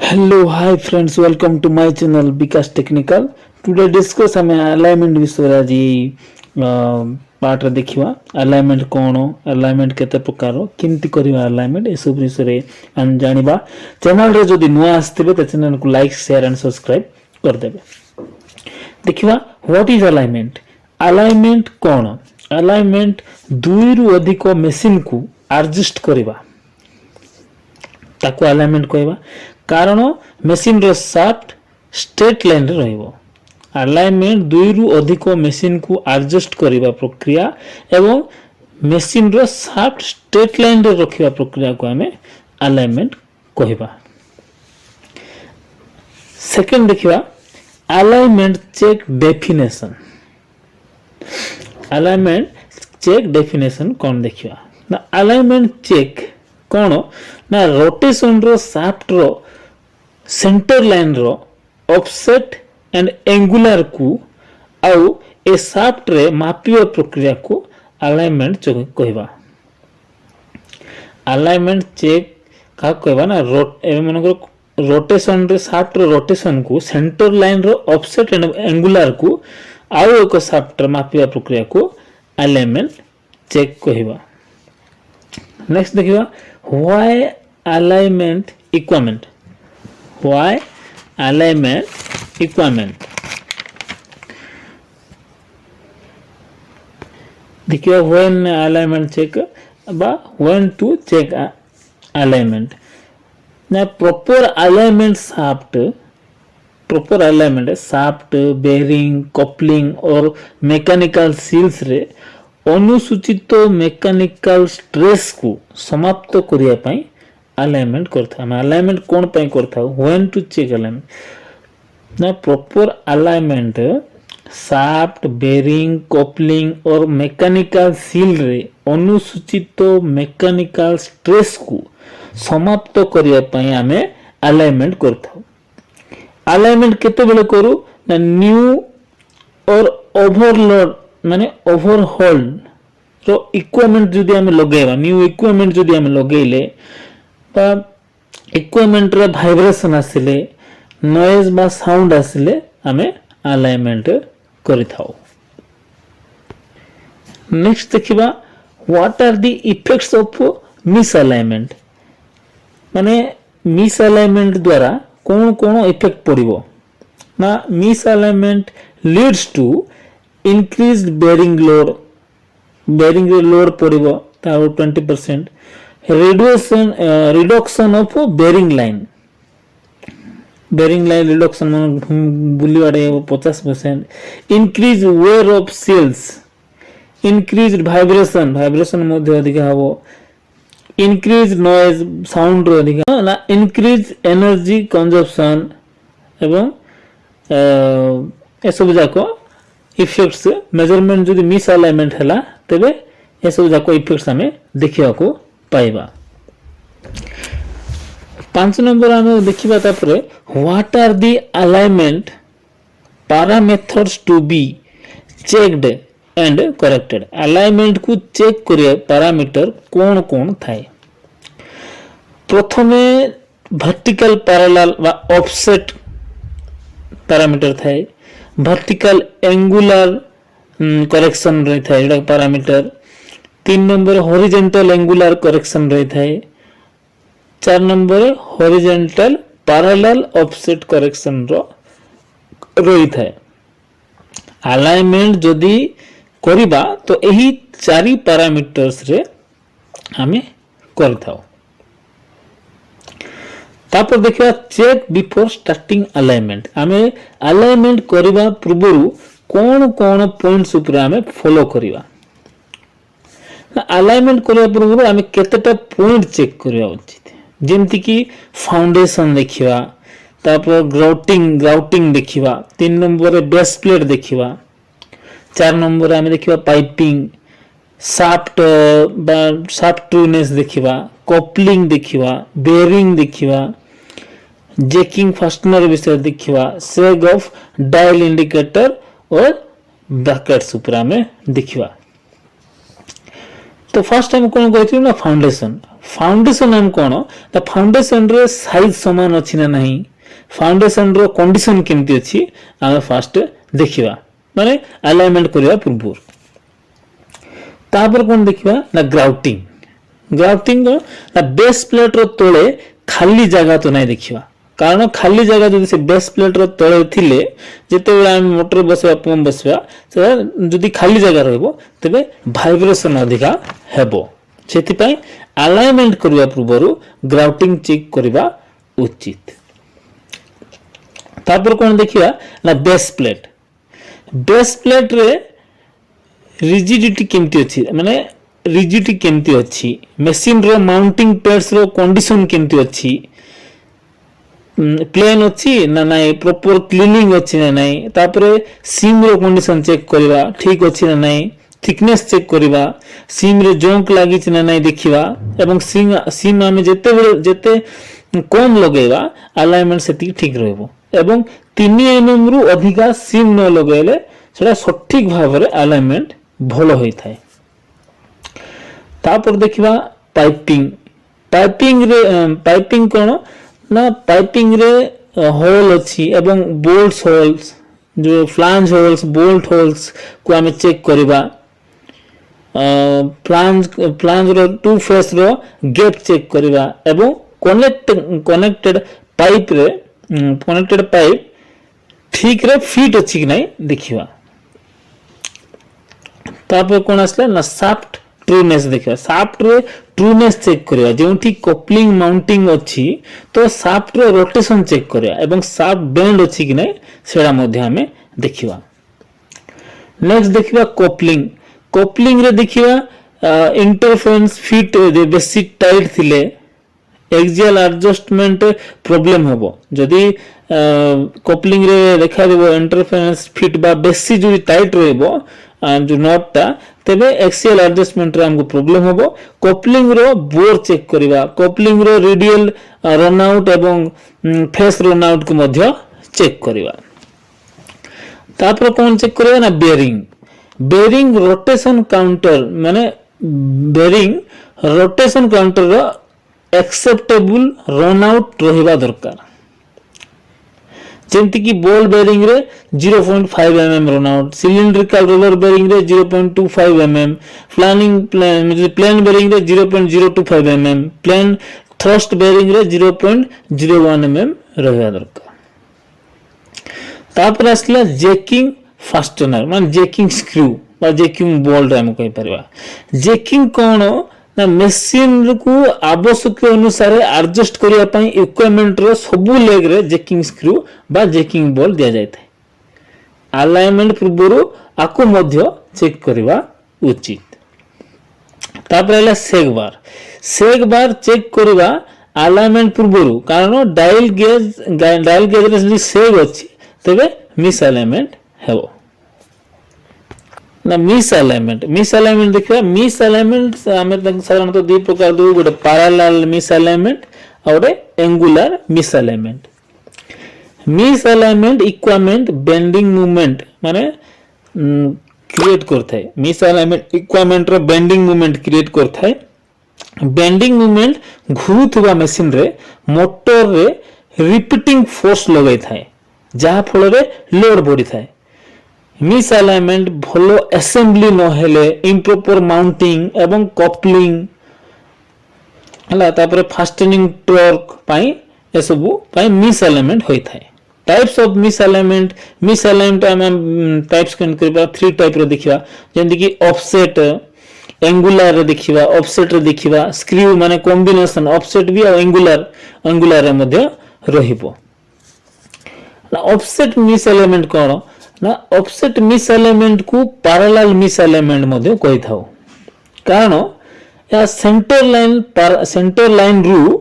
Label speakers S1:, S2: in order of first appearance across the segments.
S1: Hello, hi friends, welcome to my channel Vikas Technical. Today discuss ଆମେ alignment ବିଷୟରେ ଆଜି ପାର୍ଟରେ ଦେଖିବା alignment କ'ଣ alignment କେତେ ପ୍ରକାର କେମିତି କରିବା alignment ଏସବୁ ବିଷୟରେ ଆମେ ଜାଣିବା ଚ୍ୟାନେଲରେ ଯଦି ନୂଆ ଆସିଥିବେ ତ ଚ୍ୟାନେଲକୁ ଲାଇକ୍ ସେୟାର ଆଣ୍ଡ ସବସ୍କ୍ରାଇବ କରିଦେବେ ଦେଖିବା what is alignment alignment କ'ଣ alignment ଦୁଇରୁ ଅଧିକ ମେସିନକୁ ଆଡଜଷ୍ଟ କରିବା ताको अलाइनमेंट कहबा कारण मशीन रो शाफ्ट स्ट्रेट लाइन रे रहइबो अलाइनमेंट दुई रु अधिक मशीन को एडजस्ट करिबा प्रक्रिया एवं मशीन रो शाफ्ट स्ट्रेट लाइन रे रखिबा प्रक्रिया को हमें अलाइनमेंट कहबा सेकंड देखिबा alignment check definition alignment check definition कोन देखिबा ना अलाइनमेंट चेक कौन ना रोटेशन रो शाफ्ट रो सेंटर लाइन रो ऑफसेट एंड एंगुलर को आउ ए शाफ्ट रे मापिवा प्रक्रिया को अलाइनमेंट चेक कहबा अलाइनमेंट चेक का कहबा ना रोटेशन रे शाफ्ट रो रोटेशन को सेंटर लाइन रो ऑफसेट एंड एंगुलर को आउ एक शाफ्ट रे मापिवा प्रक्रिया को अलाइनमेंट चेक कहबा नेक्स्ट देखिबा why alignment equipment why alignment equipment देखिए when alignment check बा when to check alignment ना proper alignment shaft bearing coupling और mechanical seals रे अनुसूचित मेकानिकल स्ट्रेस को समाप्त करिया पई अलाइनमेंट करथा हम अलाइनमेंट कोन पई करथा व्हेन टू चेक अलाइनमेंट ना proper alignment shaft bearing coupling और मेकानिकल सील रे अनुसूचित मेकानिकल स्ट्रेस को समाप्त करिया पई हमें अलाइनमेंट करथा अलाइनमेंट केते बेले करू ना न्यू और ओवरलोड माने ओवरहोल रो इक्विपमेंट जदी हम लगेबा न्यू इक्विपमेंट जदी हम लगेले बा इक्विपमेंट रे वाइब्रेशन आसिले नॉइज बा साउंड आसिले हमें अलाइनमेंट करिथाओ नेक्स्ट देखिबा what are the effects of misalignment माने मिसअलाइनमेंट द्वारा कोन कोन इफेक्ट पड़िबो ना misalignment leads to increased bearing load पड़िबो ताउ 20% reduction of bearing line reduction बुली वाडे 50% increase wear of seals increased vibration मध्ये अधिक हबो increased noise sound अधिक ना increased energy consumption एवं ए सब जाको इफेक्ट्स मेजरमेंट जदि मिस अलाइनमेंट हला तबे ए सब जाको इफेक्ट्स हमें देखिया को पाइबा 5 नंबर हमें देखिबा तापरे what are the alignment parameters to be checked and corrected alignment को चेक करिया पैरामीटर कोन कोन थाए प्रथमे वर्टिकल पैरेलल वा ऑफसेट पैरामीटर थाए वर्टिकल एंगुलर करेक्शन रही था एटा parameter 3 number horizontal angular correction रही था 4 number horizontal parallel offset correction रही था अलाइनमेंट जदी करिबा तो एही चारि पैरामीटर्स रे हमें करथाओ तापर देखिबा चेक बिफोर स्टार्टिंग अलाइनमेंट हमें अलाइनमेंट करिबा पूर्वरु कोन कोन पॉइंट्स ऊपर हमें फॉलो करिबा अलाइनमेंट करिबा पूर्वरु हमें केतेटा पॉइंट चेक करिबा उचित जेमति कि फाउंडेशन देखिबा तापर ग्राउटिंग देखिबा 3 नंबर बेस प्लेट देखिबा 4 नंबर हमें देखिबा पाइपिंग शाफ्ट ट्रूनेस देखिबा कपलिंग देखिबा बेरिंग देखिबा जैकिंग फास्टनर विषय देखिबा सेग ऑफ डायल इंडिकेटर और ब्रैकेट्स ऊपर हमें देखिबा तो फर्स्ट टाइम कौन कहथिलु ना फाउंडेशन फाउंडेशन हम कौन ना फाउंडेशन रे साइज समान अछि ना नहीं फाउंडेशन रो कंडीशन केमती अछि आमे फर्स्ट देखिबा माने अलाइनमेंट करिया पूर्व तापर कौन देखिबा ना ग्राउटिंग ना बेस प्लेट रो तळे खाली जगह तो नहीं देखिबा कारण खाली जगह जदि से बेस प्लेट रो तळे थिले जेते बेला हम मोटर बसवा पंप बसवा से जदि खाली जगह रहबो तबे वाइब्रेशन अधिका हेबो सेति पय अलाइनमेंट करिया पूर्वरु ग्राउटिंग चेक करिबा उचित तापर कोन देखिबा ना बेस प्लेट रे रिजिडिटी केमती अछि माने रिजिडिटी केमती अछि मशीन रो माउंटिंग पैड्स रो कंडीशन केमती अछि प्लेन अछि ना नाही प्रॉपर क्लीनिंग अछि ना नाही तापरे सीम रो कंडीशन चेक करबा ठीक अछि ना नाही थिकनेस चेक करबा सीम रे जोंक लागि छि ना नाही देखिबा एवं सीम आमे जेते कम लगेबा अलाइनमेंट सेति ठीक रहबो एवं 3 एमएम रु अधिका सीम न लगेले सेटा सठिक भाबरे अलाइनमेंट भलो होई थाए तापर देखिबा पाइपिंग कोन ना पाइपिंग रे होल अछि एवं बोल्ट होल्स जो फ्लांज होल्स बोल्ट होल्स को हमें चेक करबा फ्लांज रो टू फेस रो गैप चेक करबा एवं कनेक्टेड पाइप ठीक रे फिट अछि कि नै देखिबा तापर कोन आसले ना शाफ्ट ट्रूनेस देखिबा शाफ्ट रे ट्रूनेस चेक करबा जेउठी कपलिंग माउंटिंग अछि तो शाफ्ट रो रोटेशन चेक करबा एवं शाफ्ट बेंड अछि कि नै सेडा मध्ये हमें देखिबा नेक्स्ट देखिबा कपलिंग रे देखिबा इंटरफेरेंस फिट जे बेसी टाइट थिले एक्सियल एडजस्टमेंट प्रॉब्लम होबो जदी कपलिंग रे देखा देबो इंटरफेरेंस फिट बा बेसी जो टाइट रहबो जो नॉट तबे एक्सियल एडजस्टमेंट रे हमको प्रॉब्लम होबो कपलिंग रो बोर चेक करबा कपलिंग रो रेडियल रन आउट एवं फेस रन आउट को मध्य चेक करबा तापर कोन चेक करबा ना बेरिंग रोटेशन काउंटर माने बेरिंग रोटेशन काउंटर रो एक्सेप्टेबल रन आउट रहिबा दरकार जेंति की बॉल बेरिंग रे 0.5 mm run out cylindrical roller bearing रे 0.25 mm प्लेन बेरिंग रे 0.025 mm प्लेन थ्रस्ट बेरिंग रे 0.01 mm रहिबा दरकार तापर असला जैकिंग फास्टनर मान जैकिंग स्क्रू बा जैकिंग बोल्ट हम कहि परबा जैकिंग कोन ना मशीन को आवश्यक अनुसार एडजस्ट करिया पई इक्विपमेंट रो सबु लेग रे जैकिंग स्क्रू बा जैकिंग बोल्ट दिया जाय थाए अलाइनमेंट पूर्वरु आको मध्य चेक करबा उचित तापर हला सेग बार चेक करबा अलाइनमेंट पूर्वरु कारण डायल गेज रे सेग अछि तबे मिस अलाइनमेंट हेबो ना मिस अलाइनमेंट देखिबा मिस अलाइनमेंट हमें साधारणतः दो प्रकार दो गोटे पैरेलल मिस अलाइनमेंट और angular misalignment equipment bending movement माने क्रिएट करथाय मिस अलाइनमेंट इक्विपमेंट रो बेंडिंग मूवमेंट क्रिएट करथाय बेंडिंग मूवमेंट घुरुथबा मशीन रे मोटर रे रिपीटिंग फोर्स लगाई थाय जहा फल रे लोड बढ़ी थाय मिस अलाइनमेंट भलो असेंबली न हेले इम्प्रॉपर माउंटिंग एवं कपलिंग हला तापर फास्टनिंग टॉर्क पाई ए सब पाई मिस अलाइनमेंट होई थाय टाइप्स ऑफ मिस अलाइनमेंट हम टाइप्स कैन करबा 3 टाइप रो देखिबा जेंति कि ऑफसेट एंगुलर रे देखिबा ऑफसेट रे देखिबा स्क्रू माने कॉम्बिनेशन ऑफसेट भी और एंगुलर रे मध्ये रहिबो ना ऑफसेट मिस अलाइनमेंट कोन ना ऑफसेट मिस अलाइनमेंट को पैरेलल मिस अलाइनमेंट मध्ये कहि थाओ कारण या सेंटर लाइन रु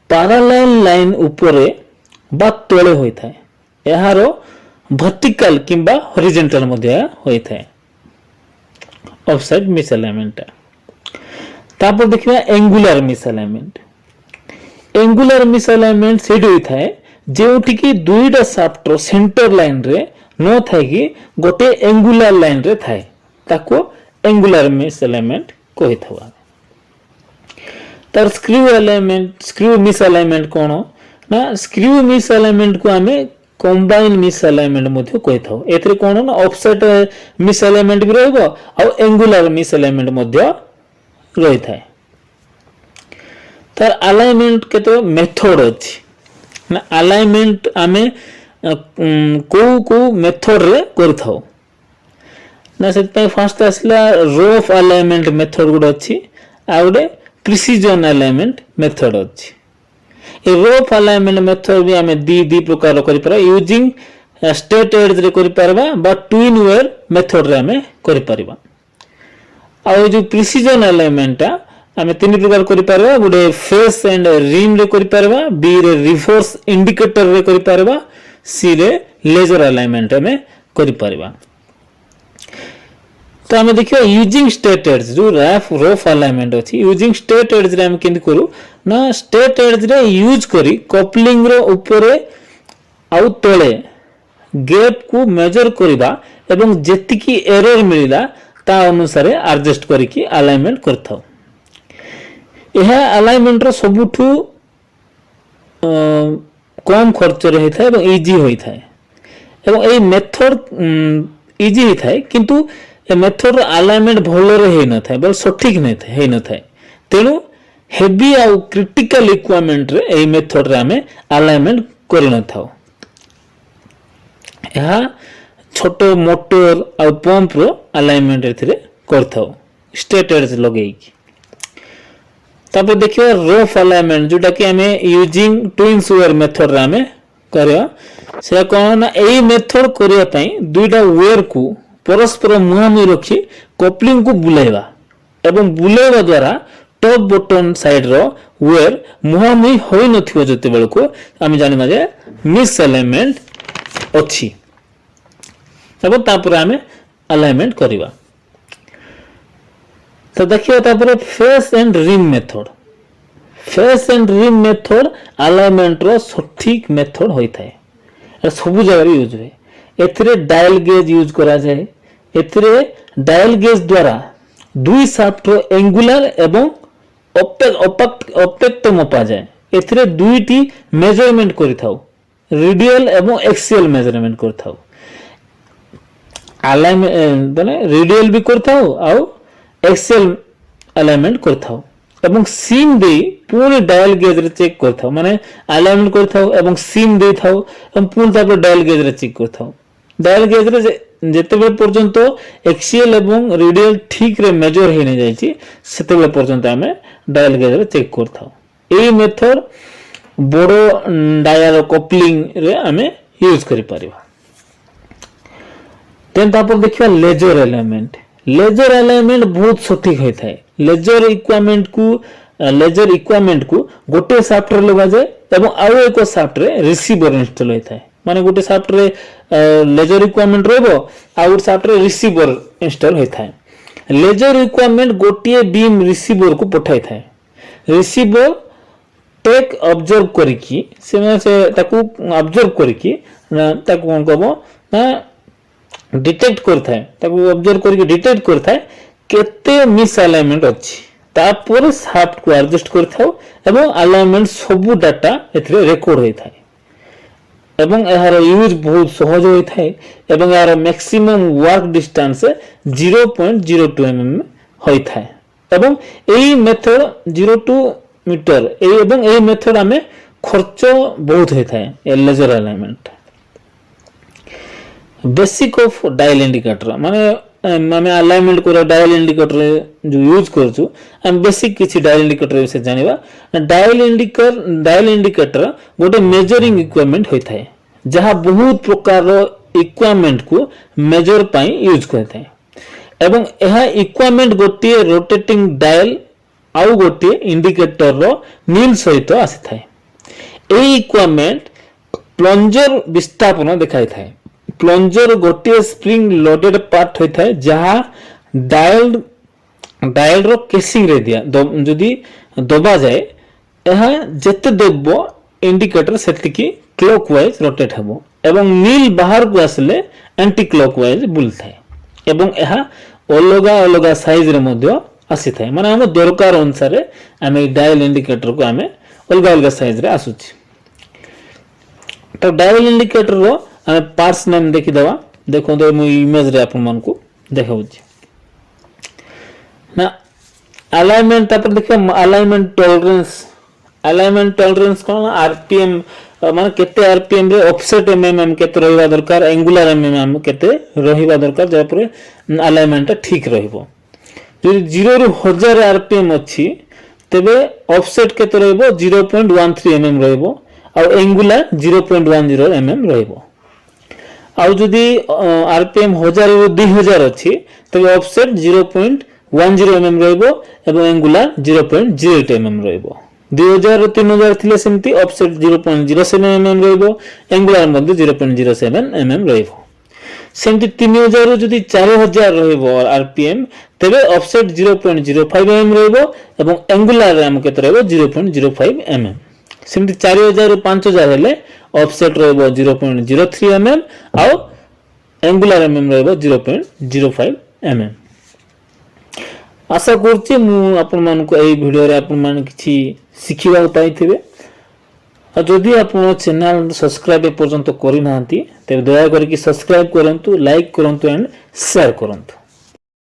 S1: पैरेलल लाइन ऊपर बा तळे होई थाए एहारो वर्टिकल किंबा हॉरिजॉन्टल मध्ये होई थाए ऑफसेट मिस अलाइनमेंट तापर देखिबा एंगुलर मिस अलाइनमेंट सेड होई थाए जेउठी की दुईटा शाफ्ट रो सेंटर लाइन रे न थाए कि गोटे एंगुलर लाइन रे थाए ताको एंगुलर मिस अलाइनमेंट कहि थवा तार screw alignment screw miss alignment कौन ना स्क्रू मिस अलाइनमेंट को आमे कंबाइन मिस अलाइनमेंट मध्ये कहि थाउ एथरे कोन ना ऑफसेट मिस अलाइनमेंट भी रहबो आ एंगुलर मिस अलाइनमेंट मध्ये रहि थाए तार अलाइनमेंट केतो मेथड अछि ना अलाइनमेंट आमे को मेथड रे कर थाउ ना से फर्स्ट आसला रफ अलाइनमेंट मेथड गुड अछि आ गुडे प्रिसिजन अलाइनमेंट मेथड अछि ए रफ अलाइनमेंट मेथड भी हमें दी प्रकार करि परबा यूजिंग स्ट्रेट एज रे करि परबा बा ट्विन वेयर मेथड रे हमें करि परबा आ जो प्रिसिजन अलाइनमेंट हमें तीन प्रकार करि परबा गुडे फेस एंड रिम रे करि परबा बी रे रिवर्स इंडिकेटर रे करि परबा सी रे लेजर अलाइनमेंट हमें करि परबा तो हमें देखियो यूजिंग स्ट्रेट एज जो रफ अलाइनमेंट अछि यूजिंग स्ट्रेट एज रे हम केंदी करू ना स्ट्रेट एज रे यूज करी कपलिंग रो ऊपरे आउ तळे गैप को मेजर करबा एवं जेतिकी एरर मिलिला ता अनुसार एडजस्ट करिकी अलाइनमेंट करथाउ एहा अलाइनमेंट रो सबुठु कम खर्च रे हेथाय एवं इजी होई थाय एवं ए मेथड इजी होई थाय किंतु ए मेथड अलाइनमेंट भलो रे हे न थाय बल सटीक नै थाय हे न थाय तेनु हेवी आ क्रिटिकल इक्विपमेंट रे ए मेथड रे हमें अलाइनमेंट करि न थाउ एहा छोटो मोटर आ पंप रो अलाइनमेंट एथिरे करथाउ स्ट्रेट एज लगेई तापर देखियो रफ अलाइनमेंट जोटा कि हमें यूजिंग ट्विन्स वेयर मेथड रे हमें करया से कोन ना एई मेथड करिया पई दुईटा वेयर को परस्पर मुहामी रखी कपलिंग को बुलाइबा एवं बुलाइबा द्वारा टॉप बटन साइड रो वेयर मुहामी होई नथियो जते बेल को हम जानिबा जे मिस अलाइनमेंट अछि तब तापर हमें अलाइनमेंट करिबा तो देखियो तापर face and rim method alignment रो सटीक मेथड होई थाए सब जगह यूज होय एथिरे डायल गेज यूज करा जाय एथिरे डायल गेज द्वारा दुई शाफ्ट रो एंगुलर एवं ऑप्टेक्ट मपा जाए एथिरे दुईटी मेजरमेंट करि थाउ रेडियल एवं एक्सियल मेजरमेंट कर थाउ अलाइनमेंट माने रेडियल भी कर थाउ आ एक्सियल अलाइनमेंट कर थाउ एवं सीम दे पूरी डायल गेज रे चेक कर थाउ माने अलाइनमेंट कर थाउ एवं सीम दे थाउ एवं पूरी तापर डायल गेज रे चेक कर थाउ डायल गेज रे जेतेबे पर्यंत एक्सियल एवं रेडियल ठीक रे मेजर हे नै जायछि सेतेबे पर्यंत हमें डायल गेज रे चेक कर थाउ एई मेथड बड़ो डायल कपलिंग रे हमें यूज करि परिबा तेन तापर देखिबा लेजर अलाइनमेंट बहुत सटीक होय थाए लेजर इक्विपमेंट को गोटे शाफ्ट रे लगा जाय एवं आउ एक शाफ्ट रे रिसीवर इंस्टॉल होय थाए माने गोटे शाफ्ट रे लेजर इक्विपमेंट रहबो आ गोटे शाफ्ट रे रिसीवर इंस्टॉल होय थाए लेजर इक्विपमेंट गोटे बीम रिसीवर को पठाई थाए रिसीवर टेक ऑब्जर्व करिकी से ताकू ऑब्जर्व करिकी ताकू कोन कहबो ना डिटेक्ट करथाय ताकू ऑब्जर्व करके डिटेक्ट करथाय केते मिस अलाइनमेंट अछि तापर शाफ्ट को एडजस्ट करथाउ एवं अलाइनमेंट सब डाटा एथरे रिकॉर्ड होय थाय एवं एहार यूज बहुत सहज होय थाय एवं एहार मैक्सिमम वर्क डिस्टेंस 0.02 mm होय थाय एवं एई मेथड 02 मीटर एवं एई मेथड हमें खर्च बहुत होय थाय laser alignment basic of dial indicator माने हमें अलाइनमेंट कर डायल इंडिकेटर जो यूज करछु हम बेसिक किछि डायल इंडिकेटर से जानिबा डायल इंडिकेटर गोटे मेजरिंग इक्विपमेंट होय थाए जहां बहुत प्रकार रो इक्विपमेंट को मेजर पई यूज करथाय एवं एहा इक्विपमेंट गोटे रोटेटिंग डायल आउ गोटे इंडिकेटर रो नील सहित आसी थाए एई इक्विपमेंट प्लंजर विस्थापन देखाय थाए प्लंजर गोटे स्प्रिंग लोडेड पार्ट होता है जहां डायल रो केसिंग रे दिया जदी दबा जाए यह जेते दबो इंडिकेटर सेतिकी क्लॉकवाइज रोटेट हबो एवं नील बाहर को आसले एंटी क्लॉकवाइज बुलथाय एवं यह अलगा अलगा साइज रे मध्य आसी थाए माने हम दरकार अनुसार आम डायल इंडिकेटर को आम अलग अलग साइज रे आसुची तो डायल इंडिकेटर रो आम पार्ट्स नेम देखिदेवा देखो तो मु इमेज रे आपन मन को देखाउची ना अलाइनमेंट तापर देखिए अलाइनमेंट टॉलरेंस कोन आरपीएम माने केते आरपीएम रे ऑफसेट एमएम केते रहिबा दरकार एंगुलर एमएम केते रहिबा दरकार जे पर अलाइनमेंट ठीक रहिबो यदि 0 रु 1000 आरपीएम अछि तबे ऑफसेट केते रहिबो 0.13 एमएम रहिबो आ एंगुलर 0.10 एमएम रहिबो आ जदि आरपीएम 1000 रु 2000 अछि तबे ऑफसेट 0.10 एमएम रहिबो एवं एंगुलर 0.08 एमएम रहिबो 2000 रु 3000 थिले सेमती ऑफसेट 0.07 एमएम रहिबो एंगुलर मध्ये 0.07 एमएम रहिबो सेमती 3000 रु जदि 4000 रहिबो आरपीएम तबे ऑफसेट 0.05 एमएम रहिबो एवं एंगुलर हम केते रहिबो 0.05 एमएम सेमती 4000 रु 5000 हेले ऑफसेट रहिबो 0.03 एमएम आ एंगुलर एमएम रहिबो 0.05 एमएम आशा करछि मु आपन मान को एई वीडियो रे आपन मान किछि शिखिबा पाइथिबे आ जदि आपन चैनल सब्सक्राइब पर्यंत करि नांती तबे दया करके सब्सक्राइब करंतु लाइक करंतु एंड शेयर करंतु।